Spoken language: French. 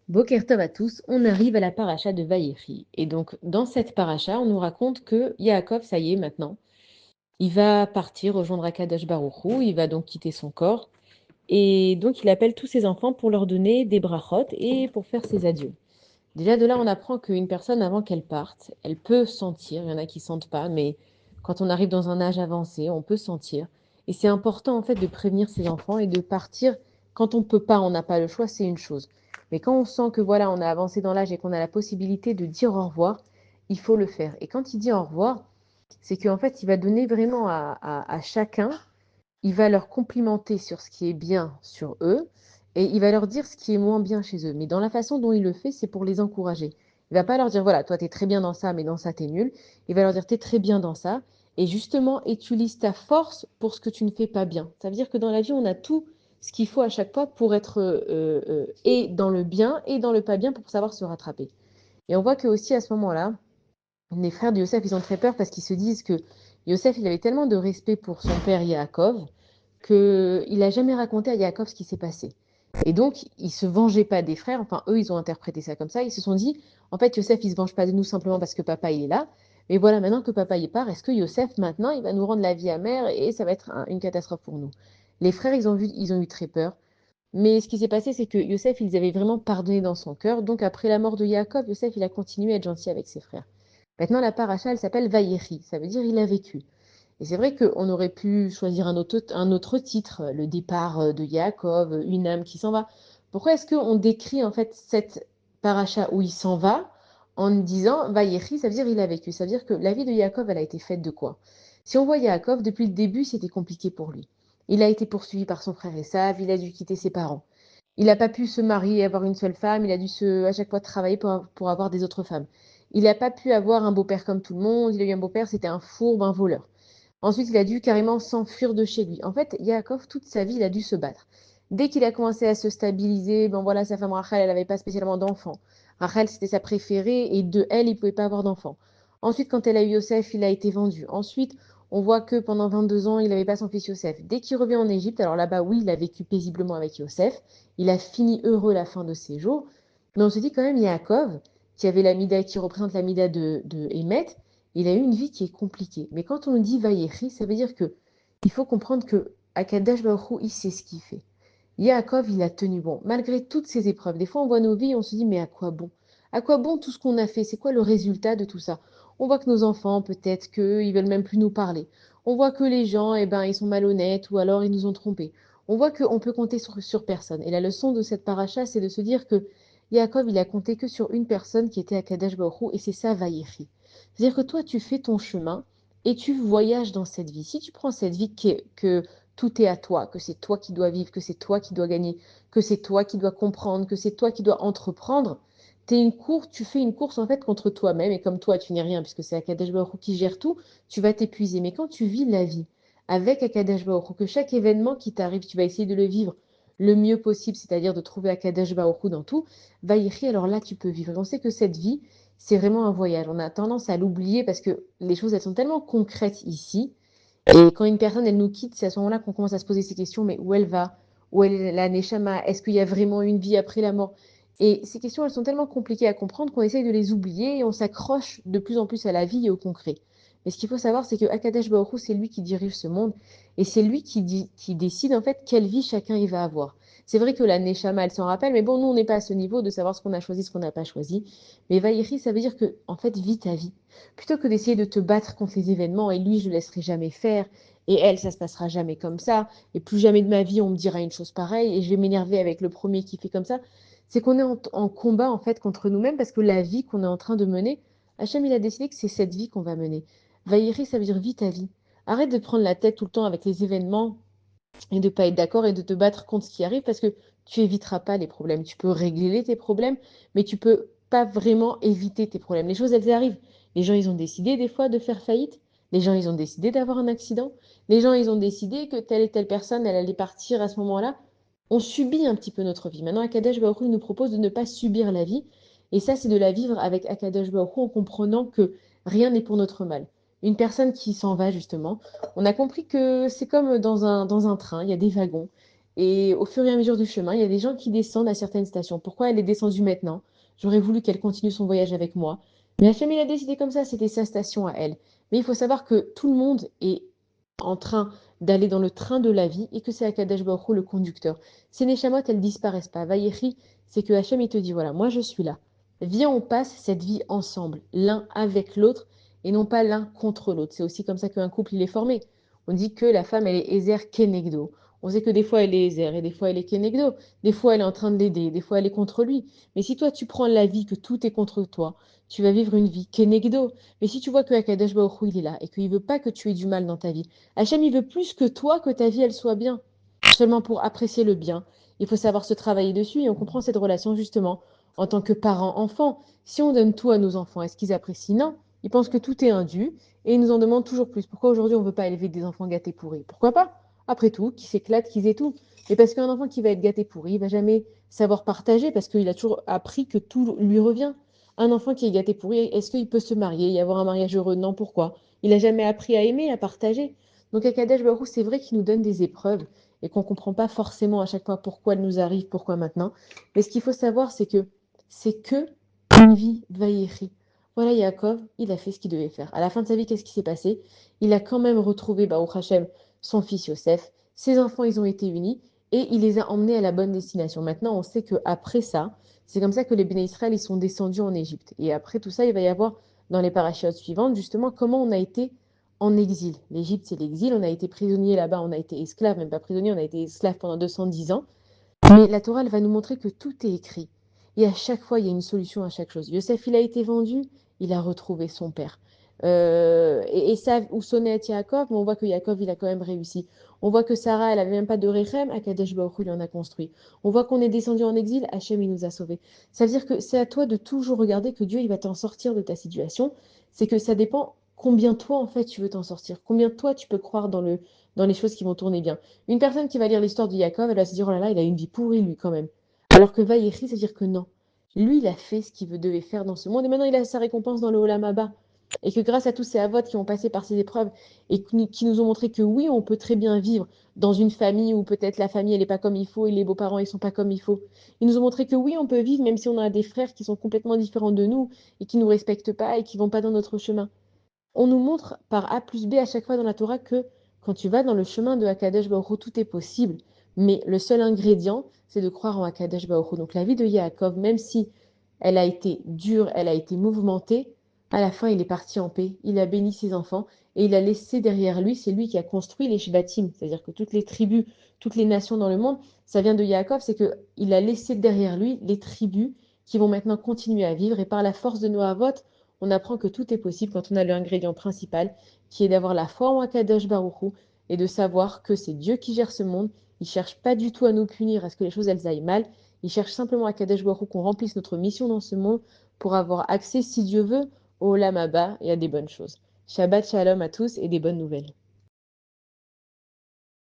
Boker Tov à tous, on arrive à la paracha de Vaïechi. Et donc, dans cette paracha, on nous raconte que Yaakov, ça y est, maintenant, il va partir rejoindre Akadosh Baruch Hu, il va donc quitter son corps. Et donc, il appelle tous ses enfants pour leur donner des brachot et pour faire ses adieux. Déjà, de là, on apprend qu'une personne, avant qu'elle parte, elle peut sentir, il y en a qui sentent pas, mais quand on arrive dans un âge avancé, on peut sentir. Et c'est important, en fait, de prévenir ses enfants et de partir quand on peut pas, on n'a pas le choix, c'est une chose. Mais quand on sent que voilà, on a avancé dans l'âge et qu'on a la possibilité de dire au revoir, il faut le faire. Et quand il dit au revoir, c'est qu'en fait, il va donner vraiment à chacun, il va leur complimenter sur ce qui est bien sur eux et il va leur dire ce qui est moins bien chez eux. Mais dans la façon dont il le fait, c'est pour les encourager. Il va pas leur dire, voilà, toi, tu es très bien dans ça, mais dans ça, tu es nul. Il va leur dire, tu es très bien dans ça. Et justement, utilise ta force pour ce que tu ne fais pas bien. Ça veut dire que dans la vie, on a tout ce qu'il faut à chaque fois pour être et dans le bien et dans le pas bien pour savoir se rattraper. Et on voit que aussi à ce moment-là, les frères de Yosef, ils ont très peur parce qu'ils se disent que Yosef, il avait tellement de respect pour son père Yaakov qu'il n'a jamais raconté à Yaakov ce qui s'est passé. Et donc, il ne se vengeait pas des frères, enfin, eux, ils ont interprété ça comme ça. Ils se sont dit, en fait, Yosef, il ne se venge pas de nous simplement parce que papa, il est là. Mais voilà, maintenant que papa y part, est-ce que Yosef, maintenant, il va nous rendre la vie amère et ça va être une catastrophe pour nous? Les frères, ils ont eu très peur. Mais ce qui s'est passé, c'est que Yosef, ils avaient vraiment pardonné dans son cœur. Donc, après la mort de Yaakov, Yosef, il a continué à être gentil avec ses frères. Maintenant, la paracha, elle s'appelle Vayechi. Ça veut dire il a vécu. Et c'est vrai qu'on aurait pu choisir un autre titre, le départ de Yaakov, une âme qui s'en va. Pourquoi est-ce qu'on décrit en fait cette paracha où il s'en va en disant Vayechi, ça veut dire il a vécu. Ça veut dire que la vie de Yaakov, elle a été faite de quoi? Si on voit Yaakov, depuis le début, c'était compliqué pour lui. Il a été poursuivi par son frère Esav, il a dû quitter ses parents. Il n'a pas pu se marier et avoir une seule femme, il a dû à chaque fois travailler pour avoir des autres femmes. Il n'a pas pu avoir un beau-père comme tout le monde, il a eu un beau-père, c'était un fourbe, un voleur. Ensuite, il a dû carrément s'enfuir de chez lui. En fait, Yaakov, toute sa vie, il a dû se battre. Dès qu'il a commencé à se stabiliser, ben voilà, sa femme Rachel, elle n'avait pas spécialement d'enfants. Rachel, c'était sa préférée et de elle, il ne pouvait pas avoir d'enfants. Ensuite, quand elle a eu Yosef, il a été vendu. Ensuite, on voit que pendant 22 ans, il n'avait pas son fils Yosef. Dès qu'il revient en Égypte, alors là-bas, oui, il a vécu paisiblement avec Yosef. Il a fini heureux la fin de ses jours. Mais on se dit quand même, Yaakov, qui avait la Mida, qui représente la Mida de Hémet, il a eu une vie qui est compliquée. Mais quand on nous dit Vayechi, ça veut dire que il faut comprendre que Akadosh Baruch Hu, il sait ce qu'il fait. Yaakov, il a tenu bon, malgré toutes ces épreuves. Des fois, on voit nos vies et on se dit, mais à quoi bon? À quoi bon tout ce qu'on a fait? C'est quoi le résultat de tout ça? On voit que nos enfants, peut-être qu'ils veulent même plus nous parler. On voit que les gens, eh ben, ils sont malhonnêtes ou alors ils nous ont trompés. On voit qu'on peut compter sur personne. Et la leçon de cette paracha, c'est de se dire que Yaakov, il a compté que sur une personne qui était Akadosh Baruch Hu, et c'est ça, Vayechi. C'est-à-dire que toi, tu fais ton chemin et tu voyages dans cette vie. Si tu prends cette vie que tout est à toi, que c'est toi qui dois vivre, que c'est toi qui dois gagner, que c'est toi qui dois comprendre, que c'est toi qui dois entreprendre, tu fais une course en fait contre toi-même et comme toi tu n'es rien puisque c'est Akadosh Baruch Hu qui gère tout, tu vas t'épuiser. Mais quand tu vis la vie avec Akadosh Baruch Hu, que chaque événement qui t'arrive, tu vas essayer de le vivre le mieux possible, c'est-à-dire de trouver Akadosh Baruch Hu dans tout, Vaïri, alors là tu peux vivre. Et on sait que cette vie, c'est vraiment un voyage. On a tendance à l'oublier parce que les choses, elles sont tellement concrètes ici. Et quand une personne, elle nous quitte, c'est à ce moment-là qu'on commence à se poser ces questions, mais où elle va? Où est la Neshama? Est-ce qu'il y a vraiment une vie après la mort? Et ces questions, elles sont tellement compliquées à comprendre qu'on essaye de les oublier et on s'accroche de plus en plus à la vie et au concret. Mais ce qu'il faut savoir, c'est que Akadosh Baruch Hu, c'est lui qui dirige ce monde et c'est lui qui décide en fait quelle vie chacun il va avoir. C'est vrai que la Neshama, elle s'en rappelle, mais bon, nous, on n'est pas à ce niveau de savoir ce qu'on a choisi, ce qu'on n'a pas choisi. Mais Vaïri, ça veut dire que, en fait, vis ta vie. Plutôt que d'essayer de te battre contre les événements, et lui, je le laisserai jamais faire, et elle, ça se passera jamais comme ça, et plus jamais de ma vie, on me dira une chose pareille, et je vais m'énerver avec le premier qui fait comme ça, c'est qu'on est en combat, en fait, contre nous-mêmes, parce que la vie qu'on est en train de mener, Hachem, il a décidé que c'est cette vie qu'on va mener. Vaïri, ça veut dire vis ta vie. Arrête de prendre la tête tout le temps avec les événements et de pas être d'accord et de te battre contre ce qui arrive parce que tu éviteras pas les problèmes. Tu peux régler tes problèmes, mais tu peux pas vraiment éviter tes problèmes. Les choses, elles arrivent. Les gens, ils ont décidé des fois de faire faillite. Les gens, ils ont décidé d'avoir un accident. Les gens, ils ont décidé que telle et telle personne, elle allait partir à ce moment-là. On subit un petit peu notre vie. Maintenant, Akadosh Baruch Hu nous propose de ne pas subir la vie. Et ça, c'est de la vivre avec Akadosh Baruch Hu en comprenant que rien n'est pour notre mal. Une personne qui s'en va, justement, on a compris que c'est comme dans un train, il y a des wagons. Et au fur et à mesure du chemin, il y a des gens qui descendent à certaines stations. Pourquoi elle est descendue maintenant? J'aurais voulu qu'elle continue son voyage avec moi. Mais Hachem, il a décidé comme ça, c'était sa station à elle. Mais il faut savoir que tout le monde est en train d'aller dans le train de la vie et que c'est Akadosh Baruch Hu le conducteur. Ces Neshamot, elles disparaissent pas. Vayechi, c'est que Hachem, il te dit, voilà, moi je suis là. Viens, on passe cette vie ensemble, l'un avec l'autre et non pas l'un contre l'autre. C'est aussi comme ça qu'un couple, il est formé. On dit que la femme, elle est Ezer Kenegdo. On sait que des fois, elle est Ezer et des fois, elle est Kenegdo. Des fois, elle est en train de l'aider, des fois, elle est contre lui. Mais si toi, tu prends la vie que tout est contre toi, tu vas vivre une vie Kenegdo. Mais si tu vois que Akadosh Baruch Hu, il est là et qu'il veut pas que tu aies du mal dans ta vie, Hachem, il veut plus que toi, que ta vie, elle soit bien. Seulement pour apprécier le bien, il faut savoir se travailler dessus et on comprend cette relation justement en tant que parent-enfant. Si on donne tout à nos enfants, est-ce qu'ils apprécient? Non. Ils pensent que tout est indu et ils nous en demandent toujours plus. Pourquoi aujourd'hui on ne veut pas élever des enfants gâtés pourris? Pourquoi pas? Après tout, qui s'éclatent, qu'ils aient tout. Et parce qu'un enfant qui va être gâté pourri, il va jamais savoir partager parce qu'il a toujours appris que tout lui revient. Un enfant qui est gâté pourri, est-ce qu'il peut se marier et avoir un mariage heureux? Non, pourquoi? Il n'a jamais appris à aimer, à partager. Donc Akadosh Baruch Hu, c'est vrai qu'il nous donne des épreuves et qu'on ne comprend pas forcément à chaque fois pourquoi elles nous arrivent, pourquoi maintenant. Mais ce qu'il faut savoir, c'est que une vie vaïri. Voilà, Yaakov, il a fait ce qu'il devait faire. À la fin de sa vie, qu'est-ce qui s'est passé? Il a quand même retrouvé Baruch Hashem, son fils Yosef. Ses enfants, ils ont été unis et il les a emmenés à la bonne destination. Maintenant, on sait qu'après ça, c'est comme ça que les Béné Israël, ils sont descendus en Égypte. Et après tout ça, il va y avoir dans les parachutes suivantes, justement, comment on a été en exil. L'Égypte, c'est l'exil. On a été prisonnier là-bas, on a été esclave, même pas prisonnier, on a été esclave pendant 210 ans. Mais la Torah, elle va nous montrer que tout est écrit. Et à chaque fois, il y a une solution à chaque chose. Yosef, il a été vendu, il a retrouvé son père. Et ça, où sonnait Yaakov, mais on voit que Yaakov, il a quand même réussi. On voit que Sarah, elle avait même pas de Réchem, à Kadesh Baruch Hu, il en a construit. On voit qu'on est descendu en exil, Hachem, il nous a sauvés. Ça veut dire que c'est à toi de toujours regarder que Dieu, il va t'en sortir de ta situation. C'est que ça dépend combien toi, en fait, tu veux t'en sortir. Combien toi, tu peux croire dans les choses qui vont tourner bien. Une personne qui va lire l'histoire de Yaakov, elle va se dire, oh là là, il a une vie pourrie, lui, quand même. Alors que Vaïechi, c'est dire que non. Lui, il a fait ce qu'il devait faire dans ce monde et maintenant il a sa récompense dans le Olam Abba. Et que grâce à tous ces avots qui ont passé par ces épreuves et qui nous ont montré que oui, on peut très bien vivre dans une famille où peut-être la famille, elle n'est pas comme il faut et les beaux-parents, ils sont pas comme il faut. Ils nous ont montré que oui, on peut vivre même si on a des frères qui sont complètement différents de nous et qui nous respectent pas et qui vont pas dans notre chemin. On nous montre par A plus B à chaque fois dans la Torah que quand tu vas dans le chemin de Hakadosh Baruch Hu, tout est possible. Mais le seul ingrédient, c'est de croire en Hakadosh Baruch Hu. Donc la vie de Yaakov, même si elle a été dure, elle a été mouvementée, à la fin, il est parti en paix. Il a béni ses enfants et il a laissé derrière lui, c'est lui qui a construit les Shvatim, c'est-à-dire que toutes les tribus, toutes les nations dans le monde, ça vient de Yaakov, c'est qu'il a laissé derrière lui les tribus qui vont maintenant continuer à vivre et par la force de nos avot, on apprend que tout est possible quand on a l'ingrédient principal, qui est d'avoir la foi en Akadosh Baruch Hu et de savoir que c'est Dieu qui gère ce monde. Il ne cherche pas du tout à nous punir, à ce que les choses elles aillent mal. Il cherche simplement à Kadesh Baruch Hu qu'on remplisse notre mission dans ce monde pour avoir accès, si Dieu veut, au Olam Abba et à des bonnes choses. Shabbat Shalom à tous et des bonnes nouvelles.